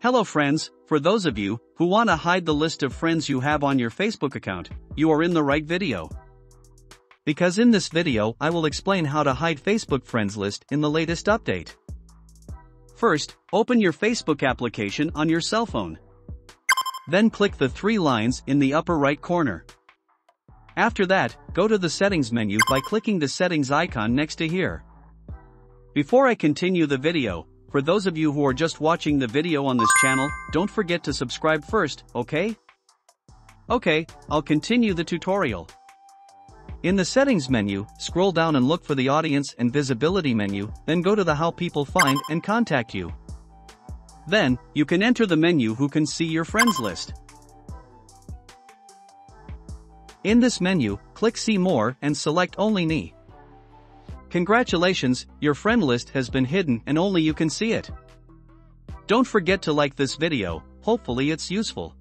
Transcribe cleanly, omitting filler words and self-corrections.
Hello friends, for those of you who want to hide the list of friends you have on your Facebook account, you are in the right video. Because in this video I will explain how to hide Facebook friends list in the latest update. First, open your Facebook application on your cell phone. Then click the three lines in the upper right corner. After that, go to the settings menu by clicking the settings icon next to here. Before I continue the video, for those of you who are just watching the video on this channel, don't forget to subscribe first, okay? Okay, I'll continue the tutorial. In the settings menu, scroll down and look for the audience and visibility menu, then go to the how people find and contact you. Then, you can enter the menu who can see your friends list. In this menu, click see more and select only me. Congratulations, your friend list has been hidden and only you can see it. Don't forget to like this video, hopefully it's useful.